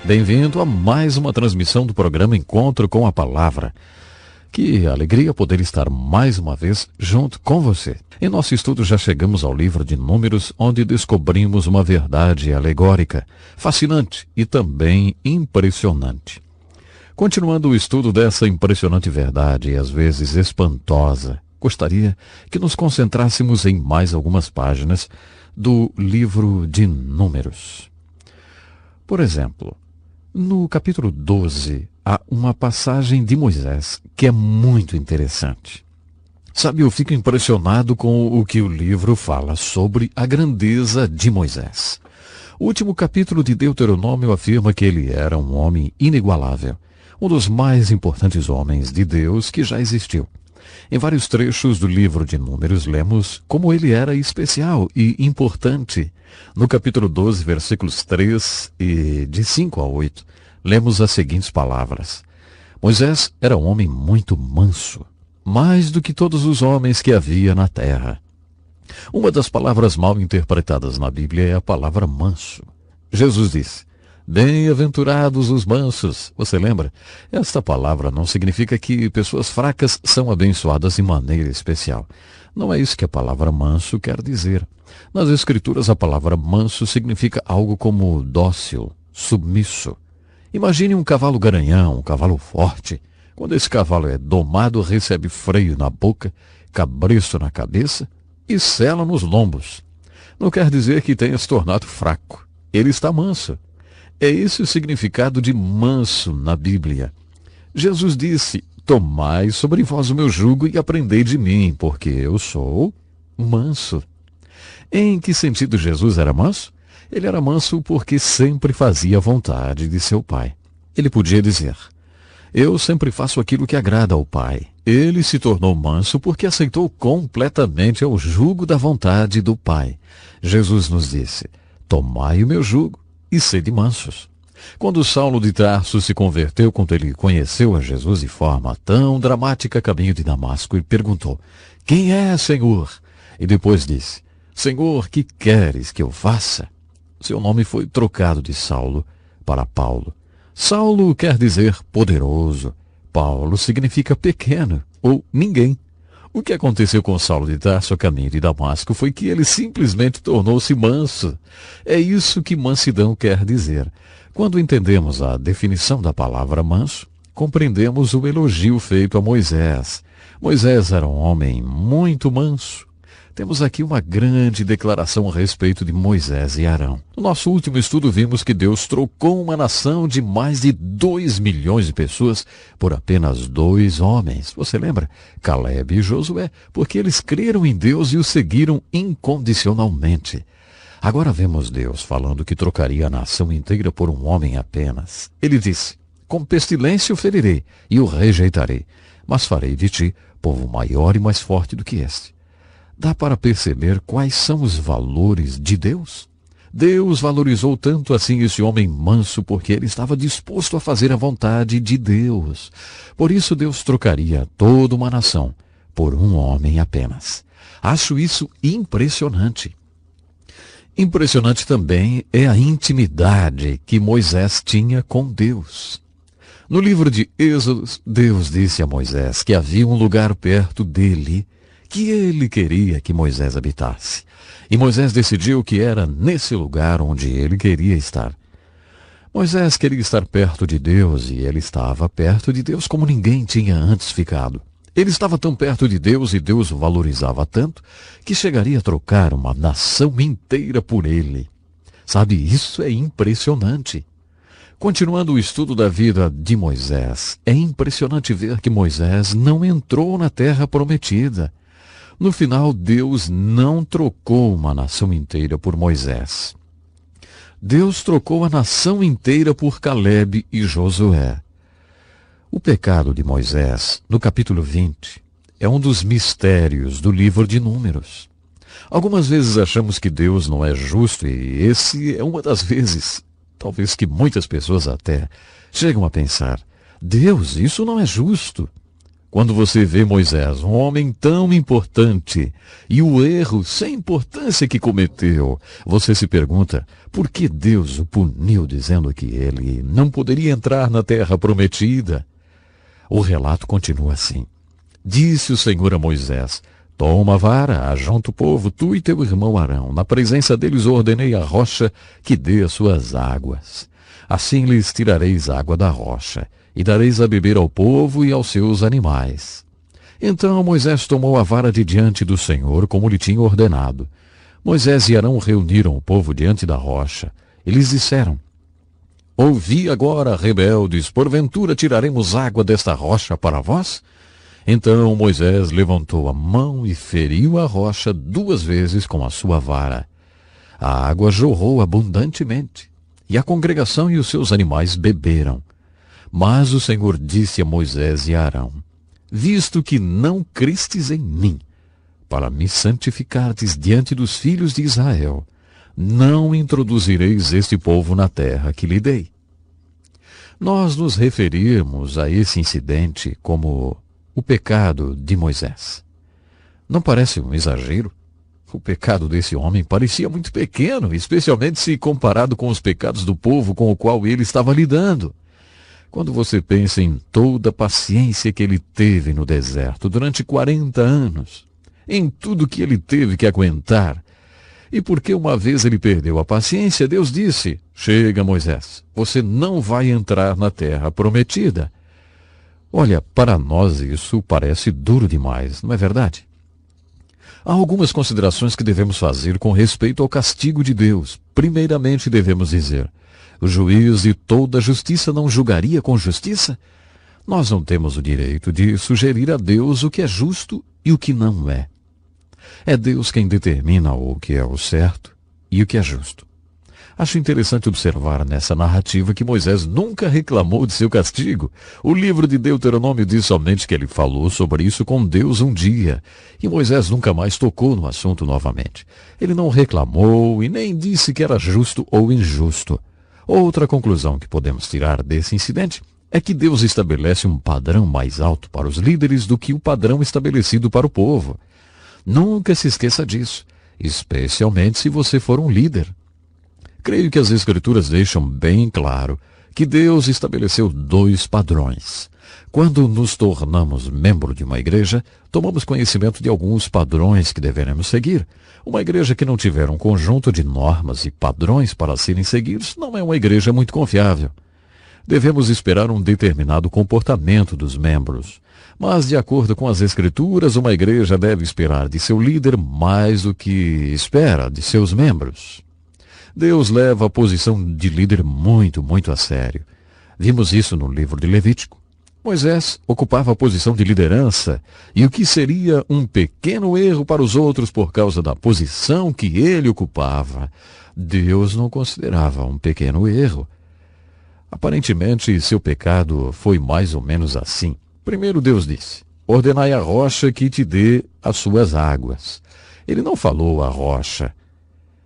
Bem-vindo a mais uma transmissão do programa Encontro com a Palavra. Que alegria poder estar mais uma vez junto com você. Em nosso estudo já chegamos ao livro de Números, onde descobrimos uma verdade alegórica, fascinante e também impressionante. Continuando o estudo dessa impressionante verdade e às vezes espantosa, gostaria que nos concentrássemos em mais algumas páginas do livro de Números. Por exemplo, no capítulo 12, há uma passagem de Moisés que é muito interessante. Sabe, eu fico impressionado com o que o livro fala sobre a grandeza de Moisés. O último capítulo de Deuteronômio afirma que ele era um homem inigualável, um dos mais importantes homens de Deus que já existiu. Em vários trechos do livro de Números, lemos como ele era especial e importante. No capítulo 12, versículos 3 e de 5 a 8, lemos as seguintes palavras. Moisés era um homem muito manso, mais do que todos os homens que havia na terra. Uma das palavras mal interpretadas na Bíblia é a palavra manso. Jesus disse, bem-aventurados os mansos. Você lembra? Esta palavra não significa que pessoas fracas são abençoadas de maneira especial. Não é isso que a palavra manso quer dizer. Nas Escrituras, a palavra manso significa algo como dócil, submisso. Imagine um cavalo garanhão, um cavalo forte. Quando esse cavalo é domado, recebe freio na boca, cabresto na cabeça e sela nos lombos. Não quer dizer que tenha se tornado fraco. Ele está manso. É esse o significado de manso na Bíblia. Jesus disse, tomai sobre vós o meu jugo e aprendei de mim, porque eu sou manso. Em que sentido Jesus era manso? Ele era manso porque sempre fazia a vontade de seu Pai. Ele podia dizer, eu sempre faço aquilo que agrada ao Pai. Ele se tornou manso porque aceitou completamente o jugo da vontade do Pai. Jesus nos disse, tomai o meu jugo e sede mansos. Quando Saulo de Tarso se converteu, quando ele conheceu a Jesus de forma tão dramática a caminho de Damasco, ele perguntou, quem é, Senhor? E depois disse, Senhor, que queres que eu faça? Seu nome foi trocado de Saulo para Paulo. Saulo quer dizer poderoso. Paulo significa pequeno ou ninguém. O que aconteceu com Saulo de Tarso a caminho de Damasco foi que ele simplesmente tornou-se manso. É isso que mansidão quer dizer. Quando entendemos a definição da palavra manso, compreendemos o elogio feito a Moisés. Moisés era um homem muito manso. Temos aqui uma grande declaração a respeito de Moisés e Arão. No nosso último estudo vimos que Deus trocou uma nação de mais de 2 milhões de pessoas por apenas 2 homens. Você lembra? Caleb e Josué, porque eles creram em Deus e o seguiram incondicionalmente. Agora vemos Deus falando que trocaria a nação inteira por um homem apenas. Ele disse, com pestilência o ferirei e o rejeitarei, mas farei de ti povo maior e mais forte do que este. Dá para perceber quais são os valores de Deus? Deus valorizou tanto assim esse homem manso porque ele estava disposto a fazer a vontade de Deus. Por isso Deus trocaria toda uma nação por um homem apenas. Acho isso impressionante. Impressionante também é a intimidade que Moisés tinha com Deus. No livro de Êxodo, Deus disse a Moisés que havia um lugar perto dele que ele queria que Moisés habitasse. E Moisés decidiu que era nesse lugar onde ele queria estar. Moisés queria estar perto de Deus e ele estava perto de Deus como ninguém tinha antes ficado. Ele estava tão perto de Deus e Deus o valorizava tanto que chegaria a trocar uma nação inteira por ele. Sabe, isso é impressionante. Continuando o estudo da vida de Moisés, é impressionante ver que Moisés não entrou na terra prometida. No final, Deus não trocou uma nação inteira por Moisés. Deus trocou a nação inteira por Caleb e Josué. O pecado de Moisés, no capítulo 20, é um dos mistérios do livro de Números. Algumas vezes achamos que Deus não é justo e esse é uma das vezes, talvez que muitas pessoas até chegam a pensar, Deus, isso não é justo. Quando você vê Moisés, um homem tão importante, e o erro sem importância que cometeu, você se pergunta por que Deus o puniu dizendo que ele não poderia entrar na terra prometida? O relato continua assim. Disse o Senhor a Moisés: toma a vara, ajunta o povo, tu e teu irmão Arão. Na presença deles ordenei a rocha que dê as suas águas. Assim lhes tirareis água da rocha, e dareis a beber ao povo e aos seus animais. Então Moisés tomou a vara de diante do Senhor, como lhe tinha ordenado. Moisés e Arão reuniram o povo diante da rocha. E lhes disseram: ouvi agora, rebeldes, porventura tiraremos água desta rocha para vós? Então Moisés levantou a mão e feriu a rocha 2 vezes com a sua vara. A água jorrou abundantemente, e a congregação e os seus animais beberam. Mas o Senhor disse a Moisés e a Arão: visto que não crestes em mim, para me santificardes diante dos filhos de Israel, não introduzireis este povo na terra que lhe dei. Nós nos referimos a esse incidente como o pecado de Moisés. Não parece um exagero? O pecado desse homem parecia muito pequeno, especialmente se comparado com os pecados do povo com o qual ele estava lidando. Quando você pensa em toda a paciência que ele teve no deserto durante 40 anos, em tudo que ele teve que aguentar, e porque uma vez ele perdeu a paciência, Deus disse: chega, Moisés, você não vai entrar na terra prometida. Olha, para nós isso parece duro demais, não é verdade? Há algumas considerações que devemos fazer com respeito ao castigo de Deus. Primeiramente devemos dizer: o juiz de toda justiça não julgaria com justiça? Nós não temos o direito de sugerir a Deus o que é justo e o que não é. É Deus quem determina o que é o certo e o que é justo. Acho interessante observar nessa narrativa que Moisés nunca reclamou de seu castigo. O livro de Deuteronômio diz somente que ele falou sobre isso com Deus um dia, e Moisés nunca mais tocou no assunto novamente. Ele não reclamou e nem disse que era justo ou injusto. Outra conclusão que podemos tirar desse incidente é que Deus estabelece um padrão mais alto para os líderes do que o padrão estabelecido para o povo. Nunca se esqueça disso, especialmente se você for um líder. Creio que as Escrituras deixam bem claro que Deus estabeleceu 2 padrões. Quando nos tornamos membro de uma igreja, tomamos conhecimento de alguns padrões que deveremos seguir. Uma igreja que não tiver um conjunto de normas e padrões para serem seguidos não é uma igreja muito confiável. Devemos esperar um determinado comportamento dos membros. Mas, de acordo com as Escrituras, uma igreja deve esperar de seu líder mais do que espera de seus membros. Deus leva a posição de líder muito, muito a sério. Vimos isso no livro de Levítico. Moisés ocupava a posição de liderança, e o que seria um pequeno erro para os outros por causa da posição que ele ocupava, Deus não considerava um pequeno erro. Aparentemente, seu pecado foi mais ou menos assim. Primeiro Deus disse: ordenai a rocha que te dê as suas águas. Ele não falou a rocha.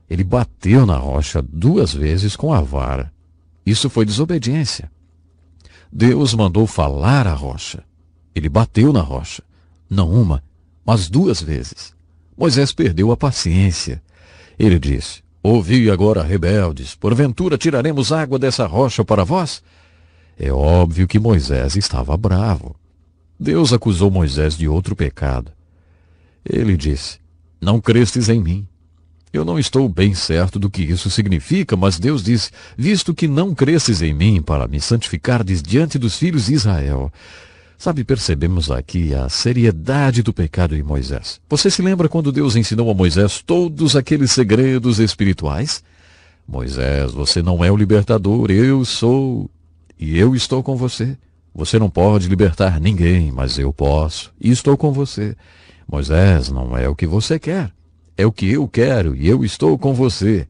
Ele bateu na rocha 2 vezes com a vara. Isso foi desobediência. Deus mandou falar a rocha. Ele bateu na rocha. Não uma, mas 2 vezes. Moisés perdeu a paciência. Ele disse: ouvi agora, rebeldes, porventura tiraremos água dessa rocha para vós? É óbvio que Moisés estava bravo. Deus acusou Moisés de outro pecado. Ele disse: não crestes em mim. Eu não estou bem certo do que isso significa, mas Deus diz: visto que não cresces em mim para me santificardes diante dos filhos de Israel. Sabe, percebemos aqui a seriedade do pecado de Moisés. Você se lembra quando Deus ensinou a Moisés todos aqueles segredos espirituais? Moisés, você não é o libertador, eu sou, e eu estou com você. Você não pode libertar ninguém, mas eu posso, e estou com você. Moisés, não é o que você quer, é o que eu quero, e eu estou com você.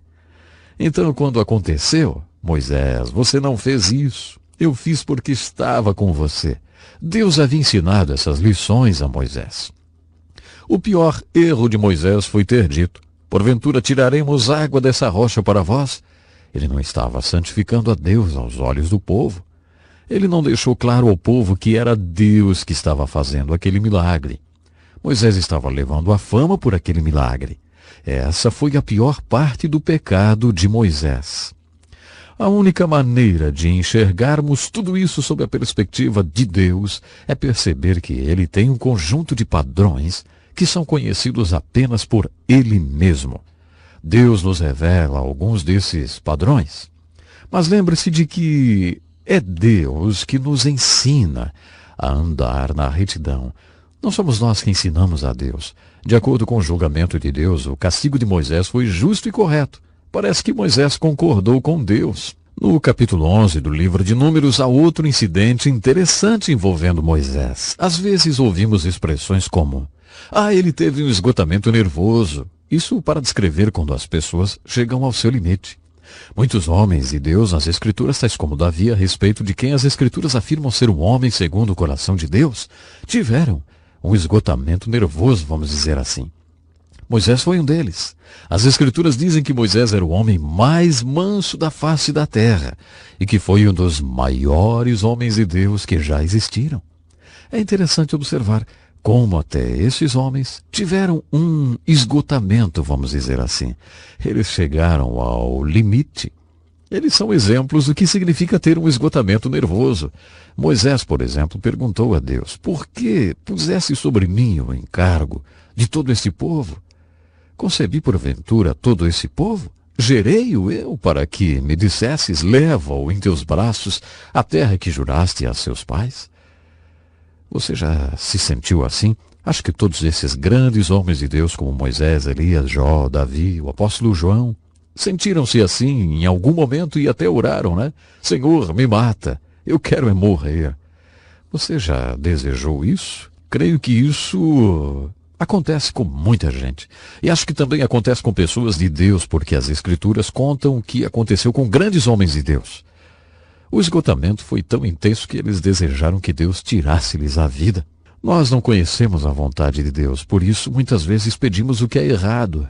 Então, quando aconteceu, Moisés, você não fez isso, eu fiz porque estava com você. Deus havia ensinado essas lições a Moisés. O pior erro de Moisés foi ter dito: porventura tiraremos água dessa rocha para vós? Ele não estava santificando a Deus aos olhos do povo. Ele não deixou claro ao povo que era Deus que estava fazendo aquele milagre. Moisés estava levando a fama por aquele milagre. Essa foi a pior parte do pecado de Moisés. A única maneira de enxergarmos tudo isso sob a perspectiva de Deus é perceber que Ele tem um conjunto de padrões que são conhecidos apenas por Ele mesmo. Deus nos revela alguns desses padrões. Mas lembre-se de que é Deus que nos ensina a andar na retidão. Não somos nós que ensinamos a Deus. De acordo com o julgamento de Deus, o castigo de Moisés foi justo e correto. Parece que Moisés concordou com Deus. No capítulo 11 do livro de Números, há outro incidente interessante envolvendo Moisés. Às vezes ouvimos expressões como: ele teve um esgotamento nervoso. Isso para descrever quando as pessoas chegam ao seu limite. Muitos homens de Deus nas Escrituras, tais como Davi, a respeito de quem as Escrituras afirmam ser um homem segundo o coração de Deus, tiveram um esgotamento nervoso, vamos dizer assim. Moisés foi um deles. As Escrituras dizem que Moisés era o homem mais manso da face da terra e que foi um dos maiores homens de Deus que já existiram. É interessante observar como até esses homens tiveram um esgotamento, vamos dizer assim. Eles chegaram ao limite. Eles são exemplos do que significa ter um esgotamento nervoso. Moisés, por exemplo, perguntou a Deus: por que pusesse sobre mim o encargo de todo esse povo? Concebi porventura todo esse povo? Gerei-o eu para que me dissesses: leva-o em teus braços a terra que juraste a seus pais? Você já se sentiu assim? Acho que todos esses grandes homens de Deus, como Moisés, Elias, Jó, Davi, o apóstolo João, sentiram-se assim em algum momento e até oraram, né? Senhor, me mata, eu quero morrer. Você já desejou isso? Creio que isso acontece com muita gente. E acho que também acontece com pessoas de Deus, porque as Escrituras contam o que aconteceu com grandes homens de Deus. O esgotamento foi tão intenso que eles desejaram que Deus tirasse-lhes a vida. Nós não conhecemos a vontade de Deus, por isso muitas vezes pedimos o que é errado.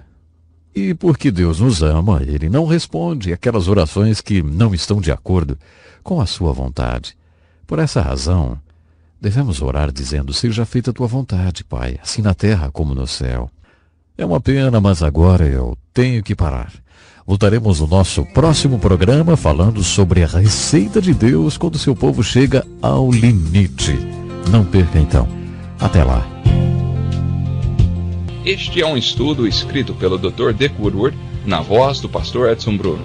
E porque Deus nos ama, Ele não responde aquelas orações que não estão de acordo com a sua vontade. Por essa razão, devemos orar dizendo: seja feita a tua vontade, Pai, assim na terra como no céu. É uma pena, mas agora eu tenho que parar. Voltaremos no nosso próximo programa falando sobre a receita de Deus quando seu povo chega ao limite. Não perca então. Até lá. Este é um estudo escrito pelo Dr. Dick Woodward, na voz do pastor Edson Bruno.